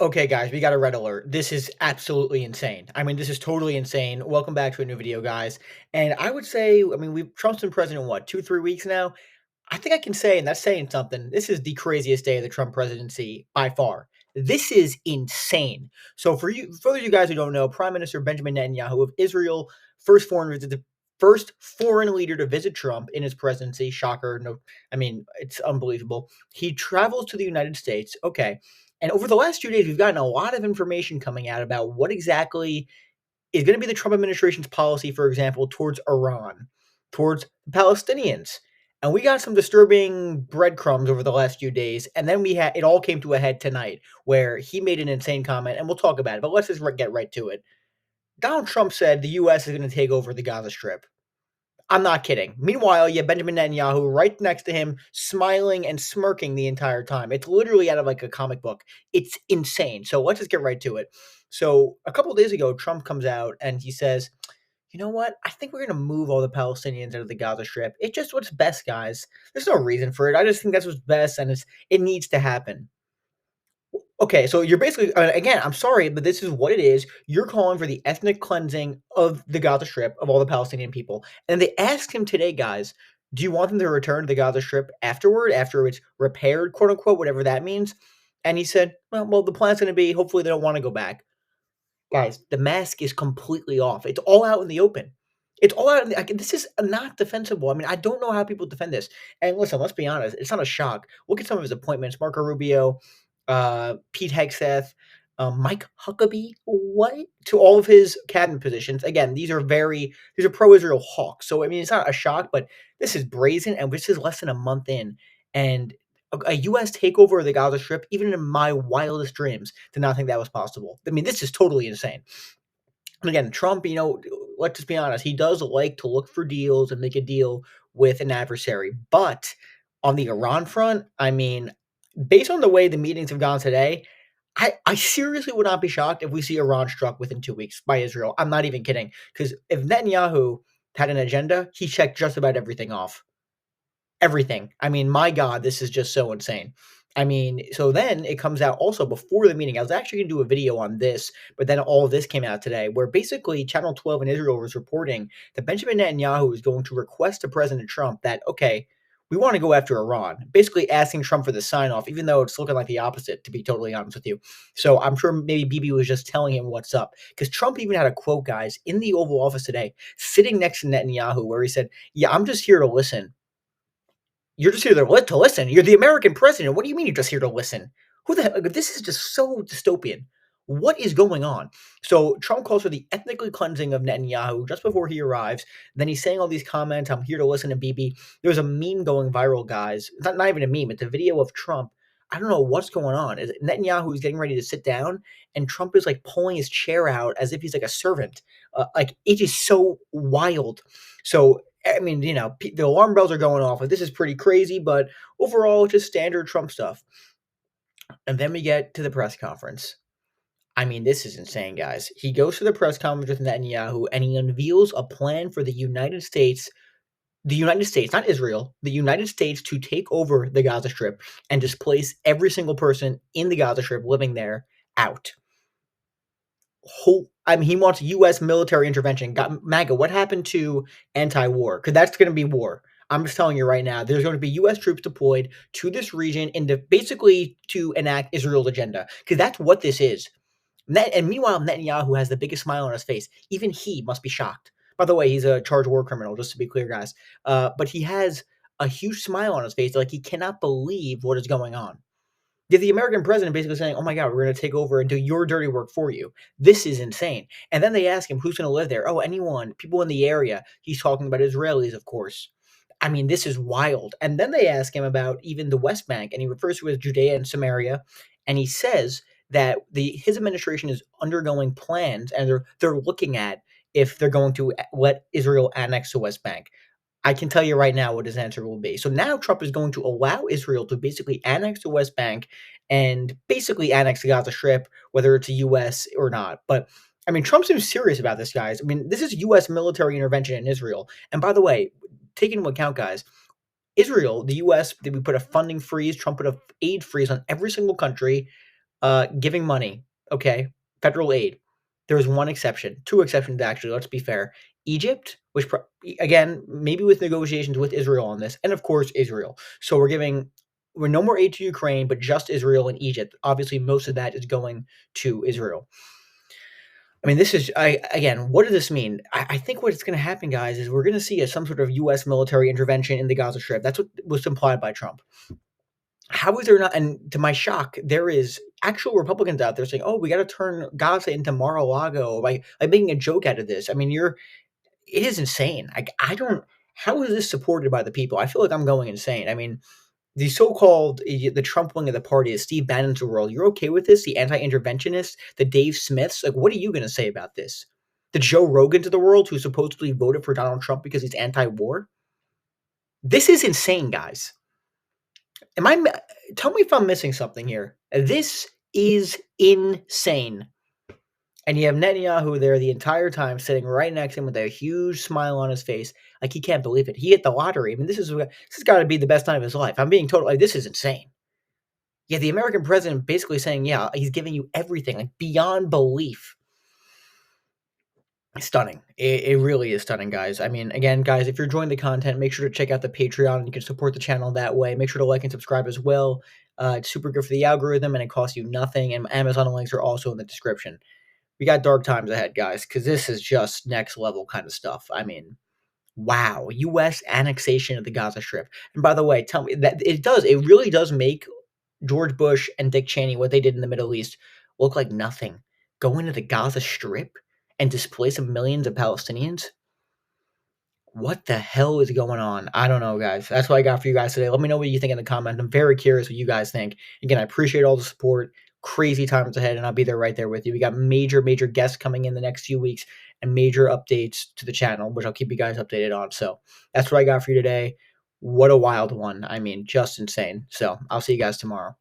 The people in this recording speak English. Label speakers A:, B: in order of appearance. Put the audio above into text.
A: Okay, guys, we got a red alert. This is absolutely insane. I mean, this is totally insane. Welcome back to a new video, guys. And I would say, I mean, we've Trump's been president what, 2, 3 weeks now. I think I can say, and that's saying something. This is the craziest day of the Trump presidency by far. This is insane. So, for those of you guys who don't know, Prime Minister Benjamin Netanyahu of Israel, first foreign leader to visit Trump in his presidency. Shocker. No, I mean, it's unbelievable. He travels to the United States. Okay. And over the last 2 days, we've gotten a lot of information coming out about what exactly is going to be the Trump administration's policy, for example, towards Iran, towards the Palestinians. And we got some disturbing breadcrumbs over the last few days. And then it all came to a head tonight where he made an insane comment, and we'll talk about it. But let's just get right to it. Donald Trump said the U.S. is going to take over the Gaza Strip. I'm not kidding. Meanwhile, you have Benjamin Netanyahu right next to him, smiling and smirking the entire time. It's literally out of like a comic book. It's insane. So let's just get right to it. So a couple of days ago, Trump comes out and he says, "You know what? I think we're going to move all the Palestinians out of the Gaza Strip. It's just what's best, guys. There's no reason for it. I just think that's what's best, and it needs to happen." Okay, so you're basically again, I'm sorry, but this is what it is. You're calling for the ethnic cleansing of the Gaza Strip of all the Palestinian people. And they asked him today, guys, do you want them to return to the Gaza Strip afterward, after it's repaired, quote unquote, whatever that means? And he said, well, the plan's going to be hopefully they don't want to go back. Guys, the mask is completely off. It's all out in the open. It's all out. This is not defensible. I mean, I don't know how people defend this. And listen, let's be honest. It's not a shock. Look at some of his appointments: Marco Rubio, Pete Hegseth, Mike Huckabee. What to all of his cabinet positions? Again, these are pro-Israel hawks. So I mean, it's not a shock, but this is brazen, and this is less than a month in, and a U.S. takeover of the Gaza Strip, even in my wildest dreams, did not think that was possible. I mean, this is totally insane. And again, Trump, let's just be honest, he does like to look for deals and make a deal with an adversary. But on the Iran front, I mean, based on the way the meetings have gone today, I seriously would not be shocked if we see Iran struck within 2 weeks by Israel. I'm not even kidding. Because if Netanyahu had an agenda, he checked just about everything off. Everything. I mean, my God, this is just so insane. I mean, so then it comes out also before the meeting. I was actually going to do a video on this, but then all of this came out today, where basically Channel 12 in Israel was reporting that Benjamin Netanyahu is going to request to President Trump that, okay, we want to go after Iran, basically asking Trump for the sign off, even though it's looking like the opposite, to be totally honest with you. So I'm sure maybe Bibi was just telling him what's up, because Trump even had a quote, guys, in the Oval Office today, sitting next to Netanyahu, where he said, "Yeah, I'm just here to listen." You're just here to listen. You're the American president. What do you mean you're just here to listen? Who the hell? This is just so dystopian. What is going on? So Trump calls for the ethnically cleansing of Netanyahu just before he arrives. Then he's saying all these comments. I'm here to listen to Bibi. There's a meme going viral, guys. It's not even a meme. It's a video of Trump. I don't know what's going on. Netanyahu is getting ready to sit down, and Trump is like pulling his chair out as if he's like a servant. Like it is so wild. So I mean, the alarm bells are going off. Like, this is pretty crazy, but overall, just standard Trump stuff. And then we get to the press conference. I mean, this is insane, guys. He goes to the press conference with Netanyahu, and he unveils a plan for the United States, not Israel, the United States to take over the Gaza Strip and displace every single person in the Gaza Strip living there out. I mean, he wants U.S. military intervention. MAGA, what happened to anti-war? Because that's going to be war. I'm just telling you right now, there's going to be U.S. troops deployed to this region basically to enact Israel's agenda. Because that's what this is. And meanwhile, Netanyahu has the biggest smile on his face. Even he must be shocked. By the way, he's a charged war criminal, just to be clear, guys. But he has a huge smile on his face, like he cannot believe what is going on. Did the American president basically saying, "Oh my God, we're going to take over and do your dirty work for you"? This is insane. And then they ask him, who's going to live there? Oh, anyone, people in the area. He's talking about Israelis, of course. I mean, this is wild. And then they ask him about even the West Bank, and he refers to it as Judea and Samaria. And he says that his administration is undergoing plans, and they're looking at if they're going to let Israel annex the West Bank. I can tell you right now what his answer will be. So now Trump is going to allow Israel to basically annex the West Bank and basically annex the Gaza Strip, whether it's a U.S. or not. But I mean, Trump seems serious about this, guys. I mean, this is U.S. military intervention in Israel. And by the way, take into account, guys, Israel, the U.S., we put a funding freeze, Trump put an aid freeze on every single country. Giving money, okay, federal aid. There's one exception, 2 exceptions actually, let's be fair. Egypt, which again, maybe with negotiations with Israel on this, and of course Israel. So we're no more aid to Ukraine, but just Israel and Egypt. Obviously, most of that is going to Israel. I mean, this is again, what does this mean? I think what's going to happen, guys, is we're going to see some sort of U.S. military intervention in the Gaza Strip. That's what was implied by Trump. How is there not? And to my shock, there is actual Republicans out there saying, "Oh, we got to turn Gaza into Mar-a-Lago by making a joke out of this." I mean, it is insane. I don't. How is this supported by the people? I feel like I'm going insane. I mean, the so-called the Trump wing of the party is Steve Bannon's world. You're okay with this? The anti-interventionists, the Dave Smiths. Like, what are you going to say about this? The Joe Rogans of the world, who supposedly voted for Donald Trump because he's anti-war. This is insane, guys. Am I? Tell me if I'm missing something here. This is insane. And you have Netanyahu there the entire time, sitting right next to him with a huge smile on his face, like he can't believe it. He hit the lottery. I mean, this has got to be the best time of his life. I'm being totally like, this is insane. Yeah, the American president basically saying, yeah, he's giving you everything, like beyond belief. Stunning. It really is stunning, guys. I mean, again, guys, if you're enjoying the content, make sure to check out the Patreon. You can support the channel that way. Make sure to like and subscribe as well. It's super good for the algorithm, and it costs you nothing. And Amazon links are also in the description. We got dark times ahead, guys, because this is just next level kind of stuff. I mean, wow. U.S. annexation of the Gaza Strip. And by the way, tell me that it really does make George Bush and Dick Cheney, what they did in the Middle East, look like nothing. Go into the Gaza Strip and displace millions of Palestinians? What the hell is going on? I don't know, guys. That's what I got for you guys today. Let me know what you think in the comments. I'm very curious what you guys think. Again, I appreciate all the support. Crazy times ahead, and I'll be there right there with you. We got major, major guests coming in the next few weeks and major updates to the channel, which I'll keep you guys updated on. So that's what I got for you today. What a wild one. I mean, just insane. So I'll see you guys tomorrow.